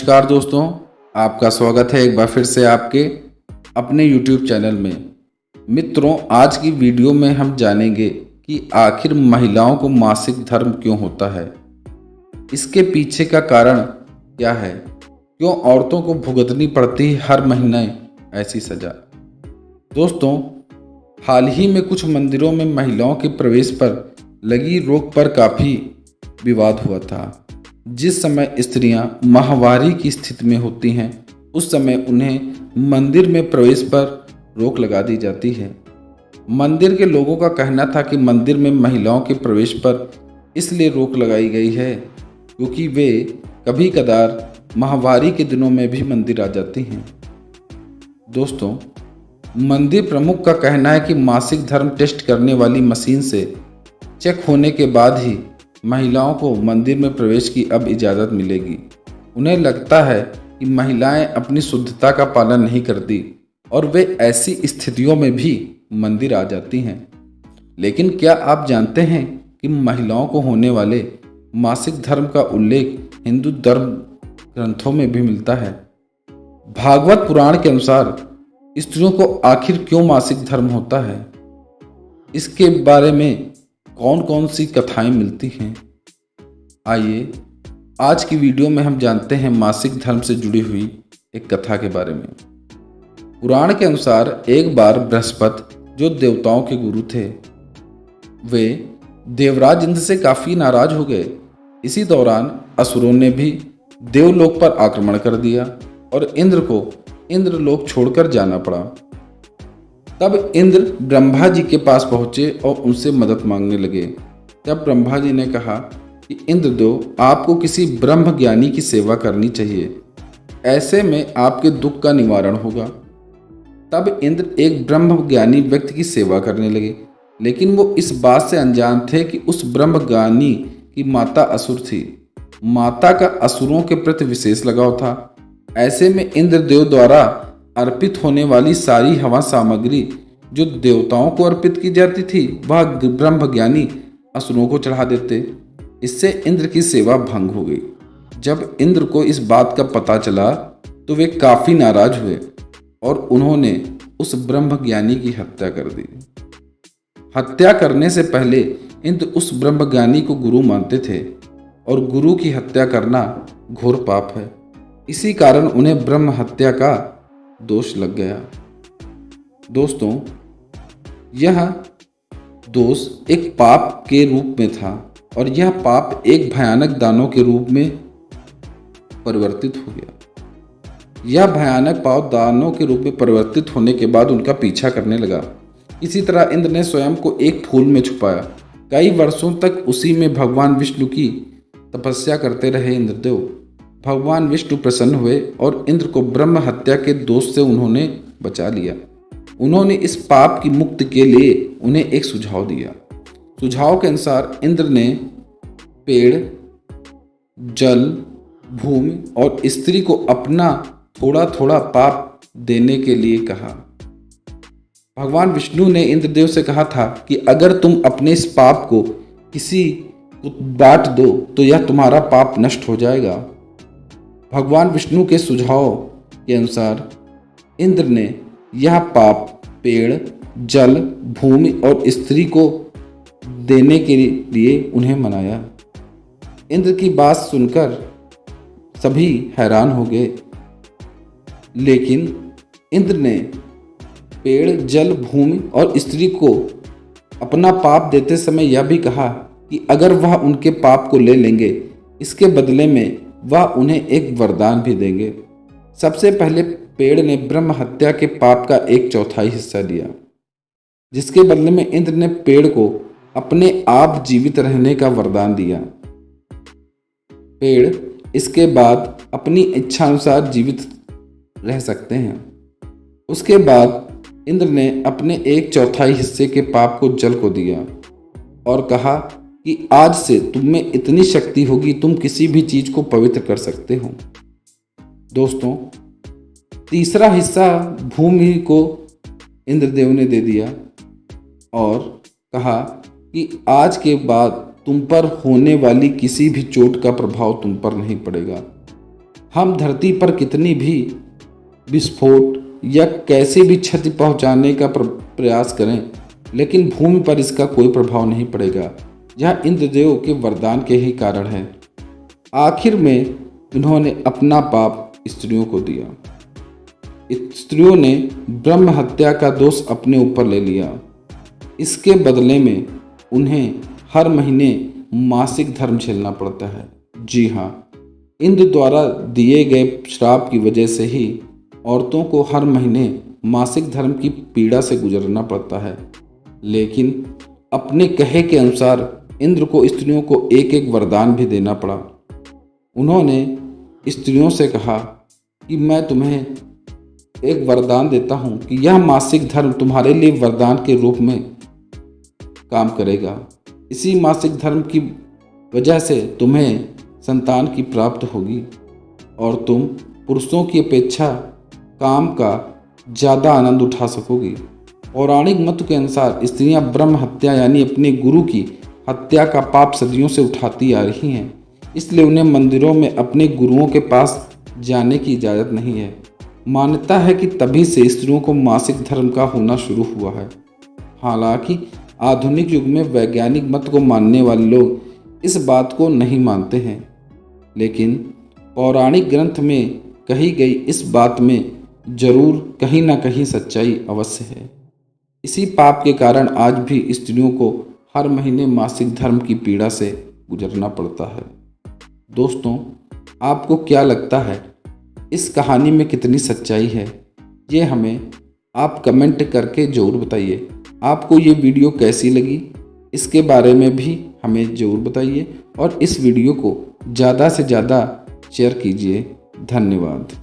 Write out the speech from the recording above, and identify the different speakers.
Speaker 1: नमस्कार दोस्तों, आपका स्वागत है एक बार फिर से आपके अपने YouTube चैनल में। मित्रों, आज की वीडियो में हम जानेंगे कि आखिर महिलाओं को मासिक धर्म क्यों होता है, इसके पीछे का कारण क्या है, क्यों औरतों को भुगतनी पड़ती है हर महीने ऐसी सजा। दोस्तों, हाल ही में कुछ मंदिरों में महिलाओं के प्रवेश पर लगी रोक पर काफ़ी विवाद हुआ था। जिस समय स्त्रियां माहवारी की स्थिति में होती हैं, उस समय उन्हें मंदिर में प्रवेश पर रोक लगा दी जाती है। मंदिर के लोगों का कहना था कि मंदिर में महिलाओं के प्रवेश पर इसलिए रोक लगाई गई है क्योंकि वे कभी कदार माहवारी के दिनों में भी मंदिर आ जाती हैं। दोस्तों, मंदिर प्रमुख का कहना है कि मासिक धर्म टेस्ट करने वाली मशीन से चेक होने के बाद ही महिलाओं को मंदिर में प्रवेश की अब इजाज़त मिलेगी। उन्हें लगता है कि महिलाएं अपनी शुद्धता का पालन नहीं करती और वे ऐसी स्थितियों में भी मंदिर आ जाती हैं। लेकिन क्या आप जानते हैं कि महिलाओं को होने वाले मासिक धर्म का उल्लेख हिंदू धर्म ग्रंथों में भी मिलता है। भागवत पुराण के अनुसार स्त्रियों को आखिर क्यों मासिक धर्म होता है, इसके बारे में कौन कौन सी कथाएं मिलती हैं, आइए आज की वीडियो में हम जानते हैं मासिक धर्म से जुड़ी हुई एक कथा के बारे में। पुराण के अनुसार एक बार बृहस्पति, जो देवताओं के गुरु थे, वे देवराज इंद्र से काफ़ी नाराज हो गए। इसी दौरान असुरों ने भी देवलोक पर आक्रमण कर दिया और इंद्र को इंद्रलोक छोड़कर जाना पड़ा। तब इंद्र ब्रह्मा जी के पास पहुंचे और उनसे मदद मांगने लगे। तब ब्रह्मा जी ने कहा कि इंद्रदेव, आपको किसी ब्रह्म ज्ञानी की सेवा करनी चाहिए, ऐसे में आपके दुख का निवारण होगा। तब इंद्र एक ब्रह्म ज्ञानी व्यक्ति की सेवा करने लगे, लेकिन वो इस बात से अनजान थे कि उस ब्रह्म ज्ञानी की माता असुर थी। माता का असुरों के प्रति विशेष लगाव था। ऐसे में इंद्रदेव द्वारा अर्पित होने वाली सारी हवा सामग्री जो देवताओं को अर्पित की जाती थी, वह ब्रह्म ज्ञानी असुरों को चढ़ा देते। इससे इंद्र की सेवा भंग हो गई। जब इंद्र को इस बात का पता चला तो वे काफी नाराज हुए और उन्होंने उस ब्रह्म ज्ञानी की हत्या कर दी। हत्या करने से पहले इंद्र उस ब्रह्म ज्ञानी को गुरु मानते थे और गुरु की हत्या करना घोर पाप है। इसी कारण उन्हें ब्रह्म हत्या का दोष लग गया। दोस्तों, यह दोष एक पाप के रूप में था और यह पाप एक भयानक दानव के रूप में परिवर्तित हो गया। यह भयानक पाप दानव के रूप में परिवर्तित होने के बाद उनका पीछा करने लगा। इसी तरह इंद्र ने स्वयं को एक फूल में छुपाया। कई वर्षों तक उसी में भगवान विष्णु की तपस्या करते रहे इंद्रदेव। भगवान विष्णु प्रसन्न हुए और इंद्र को ब्रह्म हत्या के दोष से उन्होंने बचा लिया। उन्होंने इस पाप की मुक्ति के लिए उन्हें एक सुझाव दिया। सुझाव के अनुसार इंद्र ने पेड़, जल, भूमि और स्त्री को अपना थोड़ा थोड़ा पाप देने के लिए कहा। भगवान विष्णु ने इंद्रदेव से कहा था कि अगर तुम अपने इस पाप को किसी को बांट दो तो यह तुम्हारा पाप नष्ट हो जाएगा। भगवान विष्णु के सुझाव के अनुसार इंद्र ने यह पाप पेड़, जल, भूमि और स्त्री को देने के लिए उन्हें मनाया। इंद्र की बात सुनकर सभी हैरान हो गए, लेकिन इंद्र ने पेड़, जल, भूमि और स्त्री को अपना पाप देते समय यह भी कहा कि अगर वह उनके पाप को ले लेंगे, इसके बदले में वह उन्हें एक वरदान भी देंगे। सबसे पहले पेड़ ने ब्रह्म हत्या के पाप का 1/4 हिस्सा लिया, जिसके बदले में इंद्र ने पेड़ को अपने आप जीवित रहने का वरदान दिया। पेड़ इसके बाद अपनी इच्छा अनुसार जीवित रह सकते हैं। उसके बाद इंद्र ने अपने 1/4 हिस्से के पाप को जल को दिया और कहा कि आज से तुम में इतनी शक्ति होगी, तुम किसी भी चीज को पवित्र कर सकते हो। दोस्तों, तीसरा हिस्सा भूमि को इंद्रदेव ने दे दिया और कहा कि आज के बाद तुम पर होने वाली किसी भी चोट का प्रभाव तुम पर नहीं पड़ेगा। हम धरती पर कितनी भी विस्फोट या कैसी भी क्षति पहुंचाने का प्रयास करें, लेकिन भूमि पर इसका कोई प्रभाव नहीं पड़ेगा। यह इंद्रदेव के वरदान के ही कारण है। आखिर में इन्होंने अपना पाप स्त्रियों को दिया। स्त्रियों ने ब्रह्म हत्या का दोष अपने ऊपर ले लिया। इसके बदले में उन्हें हर महीने मासिक धर्म झेलना पड़ता है। जी हाँ, इंद्र द्वारा दिए गए श्राप की वजह से ही औरतों को हर महीने मासिक धर्म की पीड़ा से गुजरना पड़ता है। लेकिन अपने कहे के अनुसार इंद्र को स्त्रियों को एक एक वरदान भी देना पड़ा। उन्होंने स्त्रियों से कहा कि मैं तुम्हें एक वरदान देता हूँ कि यह मासिक धर्म तुम्हारे लिए वरदान के रूप में काम करेगा। इसी मासिक धर्म की वजह से तुम्हें संतान की प्राप्त होगी और तुम पुरुषों की अपेक्षा काम का ज़्यादा आनंद उठा सकोगी। पौराणिक मत के अनुसार स्त्रियां ब्रह्म हत्या यानी अपने गुरु की हत्या का पाप सदियों से उठाती आ रही हैं, इसलिए उन्हें मंदिरों में अपने गुरुओं के पास जाने की इजाज़त नहीं है। मान्यता है कि तभी से स्त्रियों को मासिक धर्म का होना शुरू हुआ है। हालांकि आधुनिक युग में वैज्ञानिक मत को मानने वाले लोग इस बात को नहीं मानते हैं, लेकिन पौराणिक ग्रंथ में कही गई इस बात में जरूर कहीं ना कहीं सच्चाई अवश्य है। इसी पाप के कारण आज भी स्त्रियों को हर महीने मासिक धर्म की पीड़ा से गुजरना पड़ता है। दोस्तों, आपको क्या लगता है इस कहानी में कितनी सच्चाई है? ये हमें आप कमेंट करके ज़रूर बताइए। आपको ये वीडियो कैसी लगी इसके बारे में भी हमें ज़रूर बताइए और इस वीडियो को ज़्यादा से ज़्यादा शेयर कीजिए। धन्यवाद।